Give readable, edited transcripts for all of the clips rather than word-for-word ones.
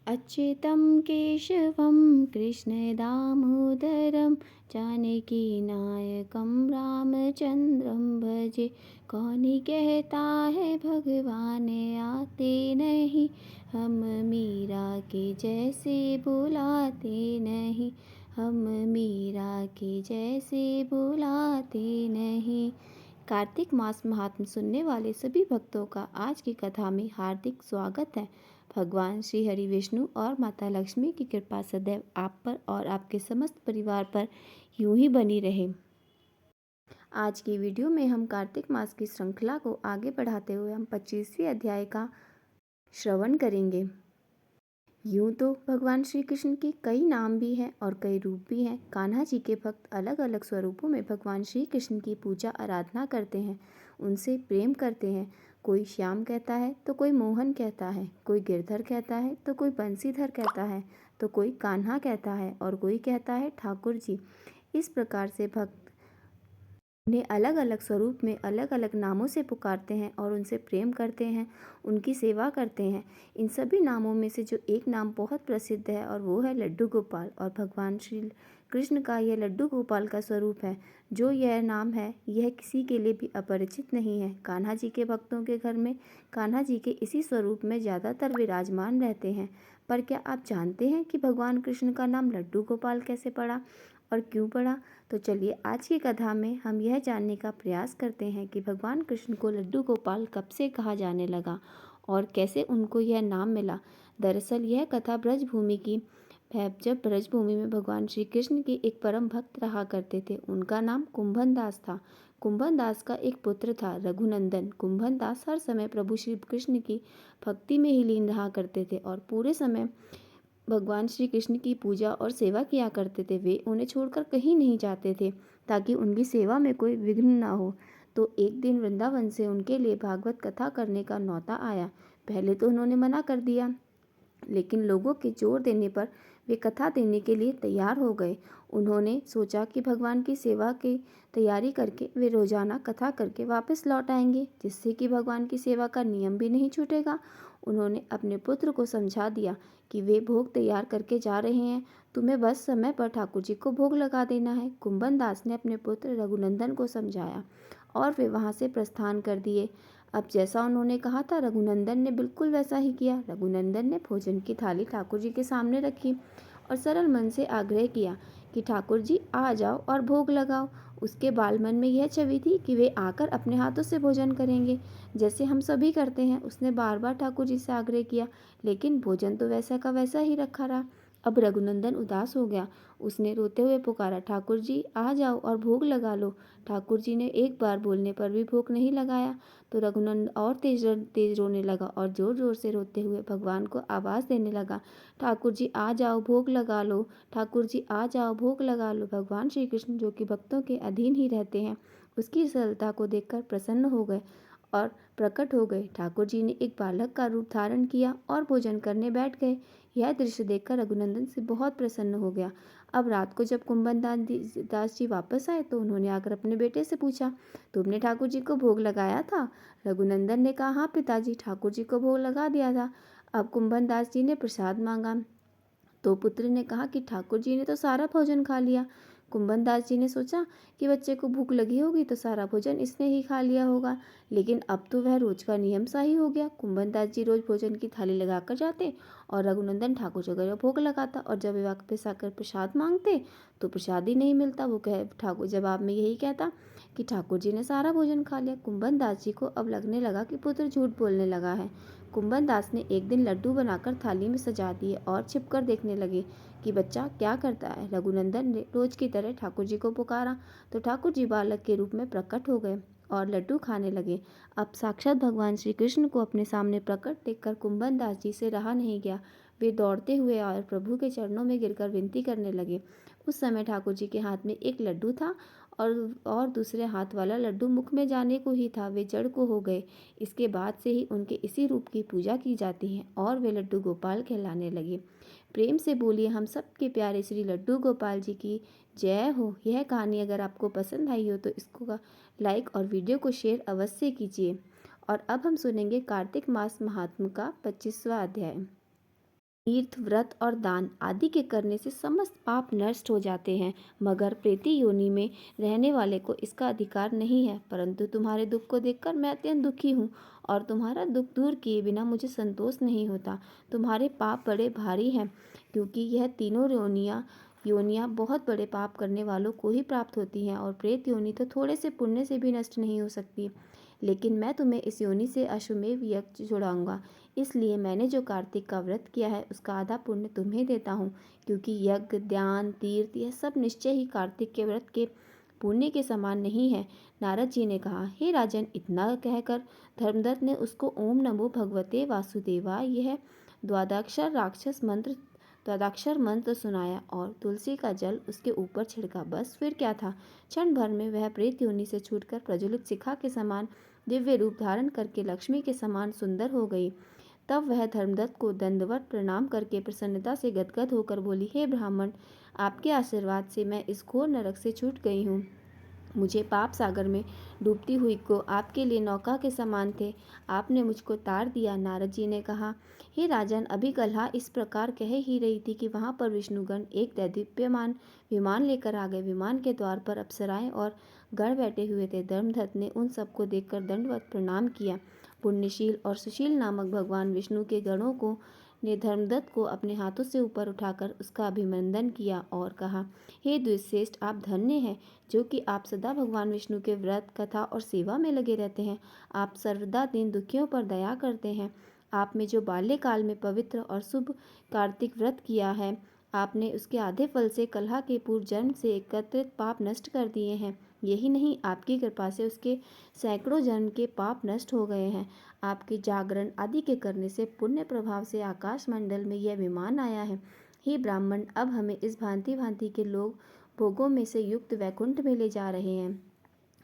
अच्युतं केशवं कृष्णदामोदरं जानकीनायकं रामचन्द्रं भजे। कौन कहता है भगवान आते नहीं, हम मीरा के जैसे बुलाते नहीं, हम मीरा के जैसे बुलाते नहीं। कार्तिक मास महात्म सुनने वाले सभी भक्तों का आज की कथा में हार्दिक स्वागत है। भगवान श्री हरि विष्णु और माता लक्ष्मी की कृपा सदैव आप पर और आपके समस्त परिवार पर यूं ही बनी रहे। आज की वीडियो में हम कार्तिक मास की श्रृंखला को आगे बढ़ाते हुए हम 25वें अध्याय का श्रवण करेंगे। यूं तो भगवान श्री कृष्ण के कई नाम भी हैं और कई रूप भी हैं। कान्हा जी के भक्त अलग अलग स्वरूपों में भगवान श्री कृष्ण की पूजा आराधना करते हैं, उनसे प्रेम करते हैं। कोई श्याम कहता है तो कोई मोहन कहता है, कोई गिरधर कहता है तो कोई बंसीधर कहता है, तो कोई कान्हा कहता है और कोई कहता है ठाकुर जी। इस प्रकार से भक्त उन्हें अलग अलग स्वरूप में अलग अलग नामों से पुकारते हैं और उनसे प्रेम करते हैं, उनकी सेवा करते हैं। इन सभी नामों में से जो एक नाम बहुत प्रसिद्ध है और वो है लड्डू गोपाल, और भगवान श्री कृष्ण का यह लड्डू गोपाल का स्वरूप है। जो यह नाम है यह किसी के लिए भी अपरिचित नहीं है। कान्हा जी के भक्तों के घर में कान्हा जी के इसी स्वरूप में ज़्यादातर विराजमान रहते हैं। पर क्या आप जानते हैं कि भगवान कृष्ण का नाम लड्डू गोपाल कैसे पड़ा और क्यों पड़ा? तो चलिए आज की कथा में हम यह जानने का प्रयास करते हैं कि भगवान कृष्ण को लड्डू गोपाल कब से कहा जाने लगा और कैसे उनको यह नाम मिला। दरअसल यह कथा ब्रजभूमि की है, जब ब्रजभूमि में भगवान श्री कृष्ण के एक परम भक्त रहा करते थे। उनका नाम कुंभन दास था। कुंभन दास का एक पुत्र था रघुनंदन। कुंभन दास हर समय प्रभु श्री कृष्ण की भक्ति में ही लीन रहा करते थे और पूरे समय भगवान श्री कृष्ण की पूजा और सेवा किया करते थे। वे उन्हें छोड़कर कहीं नहीं जाते थे ताकि उनकी सेवा में कोई विघ्न ना हो। तो एक दिन वृंदावन से उनके लिए भागवत कथा करने का न्योता आया। पहले तो उन्होंने मना कर दिया, लेकिन लोगों के जोर देने पर वे कथा देने के लिए तैयार हो गए। उन्होंने सोचा कि भगवान की सेवा की तैयारी करके वे रोजाना कथा करके वापस लौट आएंगे, जिससे कि भगवान की सेवा का नियम भी नहीं छूटेगा। उन्होंने अपने पुत्र को समझा दिया कि वे भोग तैयार करके जा रहे हैं, तुम्हें बस समय पर ठाकुर जी को भोग लगा देना है। कुंभन दास ने अपने पुत्र रघुनंदन को समझाया और वे वहाँ से प्रस्थान कर दिए। अब जैसा उन्होंने कहा था रघुनंदन ने बिल्कुल वैसा ही किया। रघुनंदन ने भोजन की थाली ठाकुर जी के सामने रखी और सरल मन से आग्रह किया कि ठाकुर जी आ जाओ और भोग लगाओ। उसके बाल मन में यह छवि थी कि वे आकर अपने हाथों से भोजन करेंगे, जैसे हम सभी करते हैं। उसने बार बार ठाकुर जी से आग्रह किया, लेकिन भोजन तो वैसा का वैसा ही रखा रहा। अब रघुनंदन उदास हो गया। उसने रोते हुए पुकारा, ठाकुर जी आ जाओ और भोग लगा लो। ठाकुर जी ने एक बार बोलने पर भी भोग नहीं लगाया तो रघुनंदन और तेज तेज रोने लगा और जोर जोर से रोते हुए भगवान को आवाज़ देने लगा, ठाकुर जी आ जाओ भोग लगा लो, ठाकुर जी आ जाओ भोग लगा लो। भगवान श्री कृष्ण, जो कि भक्तों के अधीन ही रहते हैं, उसकी सरलता को देखकर प्रसन्न हो गए और प्रकट हो गए। ठाकुर जी ने एक बालक का रूप धारण किया और भोजन करने बैठ गए। यह दृश्य देखकर रघुनंदन से बहुत प्रसन्न हो गया। अब रात को जब कुंभन दास जी वापस आए तो उन्होंने आकर अपने बेटे से पूछा, तुमने ठाकुर जी को भोग लगाया था? रघुनंदन ने कहा, हाँ पिताजी, ठाकुर जी को भोग लगा दिया था। अब कुंभन दास जी ने प्रसाद मांगा तो पुत्र ने कहा कि ठाकुर जी ने तो सारा भोजन खा लिया। कुंभन दास जी ने सोचा कि बच्चे को भूख लगी होगी तो सारा भोजन इसने ही खा लिया होगा, लेकिन अब तो वह रोज का नियम सा ही हो गया। कुंभन दास जी रोज भोजन की थाली लगाकर जाते और रघुनंदन ठाकुर जी को भोग लगाता, और जब वे वापस आकर प्रसाद मांगते तो प्रसाद ही नहीं मिलता। वो कह ठाकुर जवाब में यही कहता कि ठाकुर जी ने सारा भोजन खा लिया। कुंभन दास जी को अब लगने लगा कि पुत्र झूठ बोलने लगा है। कुंभन दास ने एक दिन लड्डू बनाकर थाली में सजा दिए और छिपकर देखने लगे कि बच्चा क्या करता है। रघुनंदन ने रोज की तरह ठाकुर जी को पुकारा तो ठाकुर जी बालक के रूप में प्रकट हो गए और लड्डू खाने लगे। अब साक्षात भगवान श्री कृष्ण को अपने सामने प्रकट देखकर कुंभन दास जी से रहा नहीं गया। वे दौड़ते हुए और प्रभु के चरणों में गिरकर विनती करने लगे। उस समय ठाकुर जी के हाथ में एक लड्डू था और दूसरे हाथ वाला लड्डू मुख में जाने को ही था। वे जड़ को हो गए। इसके बाद से ही उनके इसी रूप की पूजा की जाती है और वे लड्डू गोपाल कहलाने लगे। प्रेम से बोलिए हम सबके प्यारे श्री लड्डू गोपाल जी की जय हो। यह कहानी अगर आपको पसंद आई हो तो इसको लाइक और वीडियो को शेयर अवश्य कीजिए। और अब हम सुनेंगे कार्तिक मास महात्म का 25वां अध्याय। तीर्थ व्रत और दान आदि के करने से समस्त पाप नष्ट हो जाते हैं, मगर प्रेती योनि में रहने वाले को इसका अधिकार नहीं है। परंतु तुम्हारे दुख को देखकर मैं अत्यंत दुखी हूँ और तुम्हारा दुख दूर किए बिना मुझे संतोष नहीं होता। तुम्हारे पाप बड़े भारी हैं, क्योंकि यह तीनों योनियाँ बहुत बड़े पाप करने वालों को ही प्राप्त होती हैं, और प्रेत योनि तो थोड़े से पुण्य से भी नष्ट नहीं हो सकती। लेकिन मैं तुम्हें इस योनि से अश्वमेध यज्ञ छुड़ाऊंगा। इसलिए मैंने जो कार्तिक का व्रत किया है उसका आधा पुण्य तुम्हें देता हूँ, क्योंकि यज्ञ, ध्यान, तीर्थ यह सब निश्चय ही कार्तिक के व्रत के पुण्य के समान नहीं है। नारद जी ने कहा, हे राजन, इतना कहकर धर्मदत्त ने उसको ओम नमो भगवते वासुदेवाय यह द्वादक्षर मंत्र सुनाया और तुलसी का जल उसके ऊपर छिड़का। बस फिर क्या था, क्षण भर में वह प्रेत योनि से छूटकर प्रज्वलित शिखा के समान दिव्य रूप धारण करके लक्ष्मी के समान सुंदर हो गई। तब वह धर्मदत्त को दंडवत प्रणाम करके प्रसन्नता से गदगद होकर बोली, हे ब्राह्मण, आपके आशीर्वाद से मैं इस घोर नरक से छूट गई हूँ। मुझे पाप सागर में डूबती हुई को आपके लिए नौका के समान थे, आपने मुझको तार दिया। नारद जी ने कहा, हे राजन, अभी कल्हा इस प्रकार कह ही रही थी कि वहाँ पर विष्णुगण एक दैदीप्यमान विमान लेकर आ गए। विमान के द्वार पर अप्सराएं और गण बैठे हुए थे। धर्मदत्त ने उन सबको देखकर दंडवत प्रणाम किया। पुण्यशील और सुशील नामक भगवान विष्णु के गणों को ने धर्मदत्त को अपने हाथों से ऊपर उठाकर उसका अभिनंदन किया और कहा, हे द्विश्रेष्ठ, आप धन्य हैं, जो कि आप सदा भगवान विष्णु के व्रत, कथा और सेवा में लगे रहते हैं। आप सर्वदा दीन दुखियों पर दया करते हैं। आपने जो बाल्यकाल में पवित्र और शुभ कार्तिक व्रत किया है, आपने उसके आधे फल से कलह के पूर्व जन्म से एकत्रित पाप नष्ट कर दिए हैं। यही नहीं, आपकी कृपा से उसके सैकड़ों जन्म के पाप नष्ट हो गए हैं। आपके जागरण आदि के करने से पुण्य प्रभाव से आकाश मंडल में यह विमान आया है। हे ब्राह्मण, अब हमें इस भांति भांति के लोग भोगों में से युक्त वैकुंठ में ले जा रहे हैं।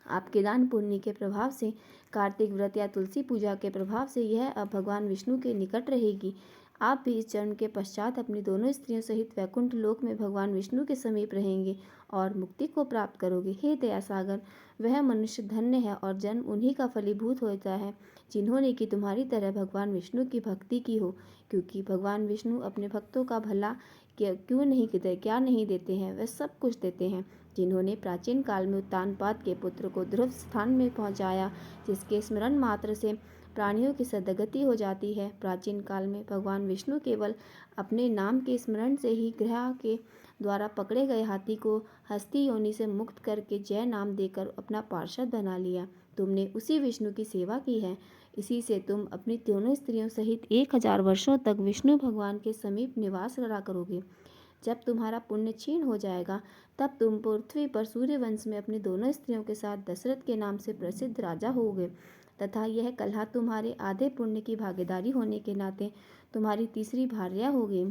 आपके दान पुण्य के प्रभाव से, कार्तिक व्रत या तुलसी पूजा के प्रभाव से यह अब भगवान विष्णु के निकट रहेगी। आप भी इस जन्म के पश्चात अपनी दोनों स्त्रियों सहित वैकुंठ लोक में भगवान विष्णु के समीप रहेंगे और मुक्ति को प्राप्त करोगे। हे दया सागर, वह मनुष्य धन्य है और जन्म उन्हीं का फलीभूत होता है जिन्होंने कि तुम्हारी तरह भगवान विष्णु की भक्ति की हो, क्योंकि भगवान विष्णु अपने भक्तों का भला क्या नहीं देते हैं, वह सब कुछ देते हैं। जिन्होंने प्राचीन काल में उत्तानपाद के पुत्र को ध्रुव स्थान में पहुंचाया, जिसके स्मरण मात्र से प्राणियों की सदगति हो जाती है। प्राचीन काल में भगवान विष्णु केवल अपने नाम के स्मरण से ही ग्रह के द्वारा पकड़े गए हाथी को हस्ती योनि से मुक्त करके जय नाम देकर अपना पार्षद बना लिया। तुमने उसी विष्णु की सेवा की है, इसी से तुम अपनी दोनों स्त्रियों सहित 1000 वर्षों तक विष्णु भगवान के समीप निवास करा करोगे। जब तुम्हारा पुण्य क्षीण हो जाएगा, तब तुम पृथ्वी पर सूर्यवंश में अपनी दोनों स्त्रियों के साथ दशरथ के नाम से प्रसिद्ध राजा होगे, तथा यह कलह तुम्हारे आधे पुण्य की भागीदारी होने के नाते तुम्हारी तीसरी भार्या होगी।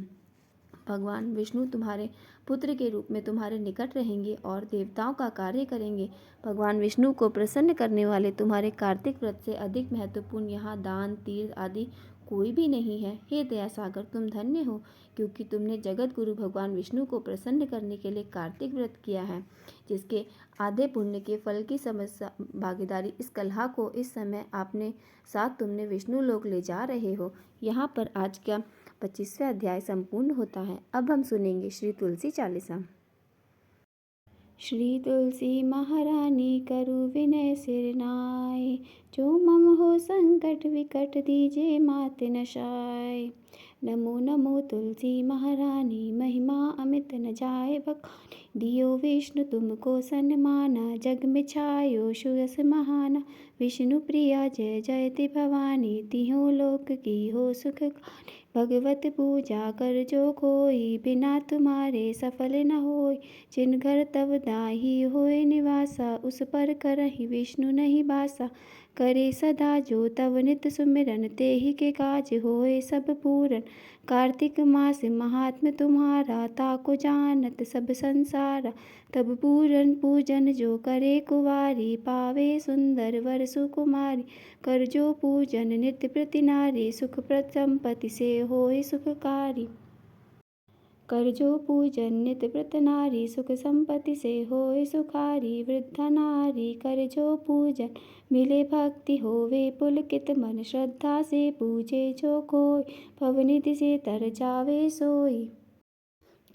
भगवान विष्णु तुम्हारे पुत्र के रूप में तुम्हारे निकट रहेंगे और देवताओं का कार्य करेंगे। भगवान विष्णु को प्रसन्न करने वाले तुम्हारे कार्तिक व्रत से अधिक महत्वपूर्ण यहाँ दान, तीर्थ आदि कोई भी नहीं है। हे दया सागर, तुम धन्य हो, क्योंकि तुमने जगत गुरु भगवान विष्णु को प्रसन्न करने के लिए कार्तिक व्रत किया है, जिसके आधे पुण्य के फल की समस्या भागीदारी इस कलहा को इस समय आपने साथ तुमने विष्णु लोक ले जा रहे हो। यहाँ पर आज का 25वां अध्याय संपूर्ण होता है। अब हम सुनेंगे श्री तुलसी चालीसा। श्री तुलसी महारानी करु विनय सिर नाय, जो मम हो संकट विकट दीजे मात नशाय। नमो नमो तुलसी महारानी, महिमा अमित न जाय बखानी। दियो विष्णु तुमको सन्माना, जग में छायो सुयस महाना। विष्णु प्रिया जय जयति भवानी, तिहों लोक की हो सुख खानी। भगवत पूजा कर जो कोई, बिना तुम्हारे सफल न होय। जिन घर तब दाही होय निवासा, उस पर करहि विष्णु नहीं बासा। करे सदा जो तब नित सुमिरन, तेहि के काज होय सब पूरन। कार्तिक मास महात्म तुम्हारा, ताको जानत सब संसारा। तब पूरन पूजन जो करे कुवारी, पावे सुंदर वर सुकुमारी। कर जो पूजन नित्य प्रति नारी, सुख प्रद संपत्ति से होय सुखकारी। कर जो पूजन नित व्रत नारी, सुख संपत्ति से होए सुखारी। वृद्धा नारी कर जो पूजन, मिले भक्ति होवे पुलकित। मन श्रद्धा से पूजे जो कोई, भवनिधि से तर जावे सोई।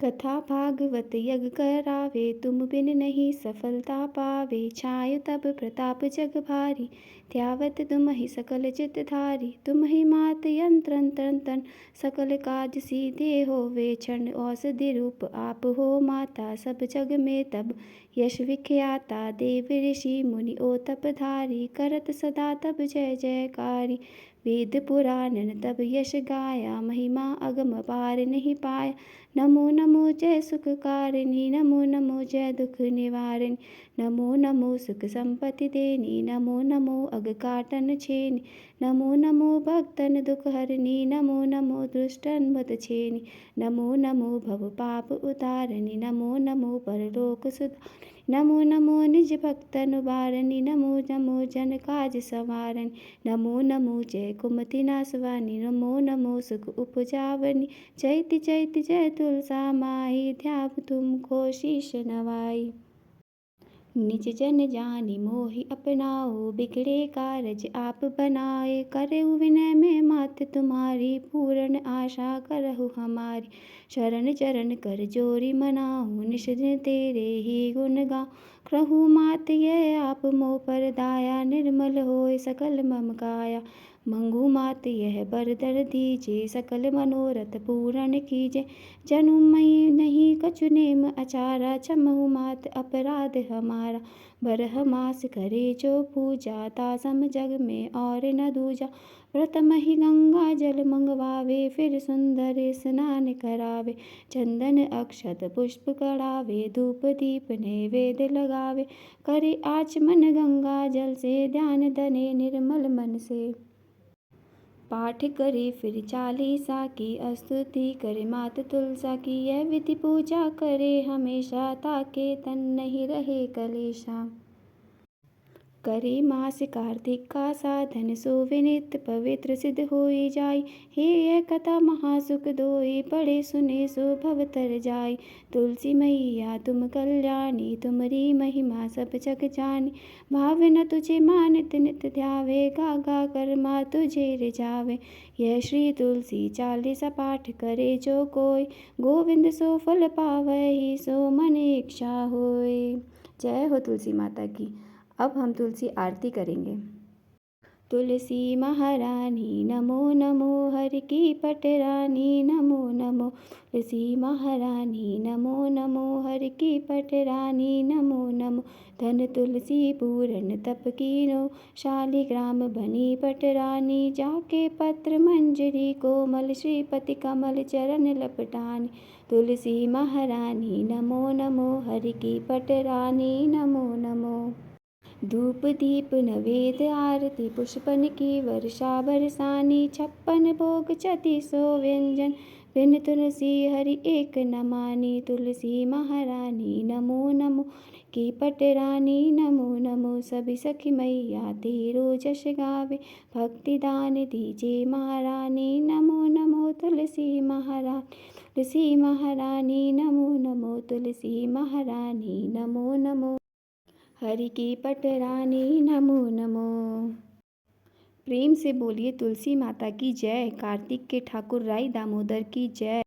कथा भागवत यज्ञ करावे, तुम बिन नहीं सफलता पावे। छाय तब प्रताप जग भारी, ध्यावत तुम ही सकल चित धारी। तुम ही मात यंत्र तंत्र, सकल काज सीधे होवे। क्षण औषधि रूप आप हो माता, सब जग में तब यश विख्याता। देव ऋषि मुनि ओ तपधारी, करत सदा तब जय जयकारी। वेद पुराणन तब यश गाया, महिमा अगम पार नहीं पाया। नमो नमो जय सुखकारिणी, नमो नमो जय दुख निवारिणी। नमो नमो सुख संपत्ति देनी, नमो नमो अग काटन छेनी। नमो नमो भक्तन दुख हरनी, नमो नमो दुष्टन मत छेनी। नमो नमो भव पाप उतारनी, नमो नमो परलोक सुधारनी। नमो नमो निज भक्तन उबारनी, नमो नमो जन काज संवारनी। नमो नमो जय कुमति नाशवानी, नमो नमो सुख उपजावनी। चैति चैति जय तुलसा माई, ध्याव तुमको शीश नवाई। निज जन जानि मोहि अपनाओ, बिगड़े कारज आप बनाए। करहु विनय में मात तुम्हारी, पूर्ण आशा करहु हमारी। शरण चरण कर जोरी मनाऊं, निश दिन तेरे ही गुण गाऊं। कहूँ मात यह आप मोह पर दाया, निर्मल होए सकल मम काया। मंगू मात यह बरदर दीजे, सकल मनोरथ पूर्ण कीजे। जनु मई नहीं कछु नेम अचारा, क्षमहु मात अपराध हमारा। बरह मास करे जो पूजा, तासम जग में और न दूजा। प्रथम ही गंगा जल मंगवावे, फिर सुंदर स्नान करावे। चंदन अक्षत पुष्प कढ़ावे, धूप दीप नैवेद्य लगावे। करे आचमन गंगा जल से, ध्यान धने निर्मल मन से। पाठ करे फिर चालीसा की, स्तुति करे मात तुलसा की। यह विधि पूजा करे हमेशा, ताके तन नहीं रहे कलेशा। करे मास कार्तिक का साधन, सोवे नित्य पवित्र सिद्ध होई जाई। हे यह कथा महासुख दोई, पढ़े सुने सो भव तर जाई। तुलसी मैया तुम कल्याणी, तुमरी महिमा सब जग जानी। भावे न तुझे मानित नित ध्यावे, गा गा कर माँ तुझे रिझावे। यह श्री तुलसी चालीसा पाठ करे जो कोई, गोविंद सो फल पावहि, सो मन इच्छा होय। जय हो तुलसी माता की। अब हम तुलसी आरती करेंगे। तुलसी महारानी नमो नमो, हर की पटरानी नमो नमो। तुलसी महारानी नमो नमो, हर की पटरानी नमो नमो। धन तुलसी पूरन तप कीनो, शालिग्राम बनी पटरानी। जाके पत्र मंजरी कोमल, श्रीपति कमल चरण लपटानी। तुलसी महारानी नमो नमो, हर की पटरानी नमो नमो। धूप दीप नवेद्य आरती, पुष्पन की वर्षा बरसानी। 56 भोग 34 व्यंजन, बिन तुलसी हरि एक न मानी। तुलसी महारानी नमो नमो, की पटरानी नमो नमो। सभी सखी मैया तेरो जश गावे, भक्ति दान दीजे महारानी नमो नमो। तुलसी महारानी, तुलसी महारानी नमो नमो। तुलसी महारानी नमो नमो, हरि की पटरानी नमो नमो। प्रेम से बोलिए तुलसी माता की जय। कार्तिक के ठाकुर राई दामोदर की जय।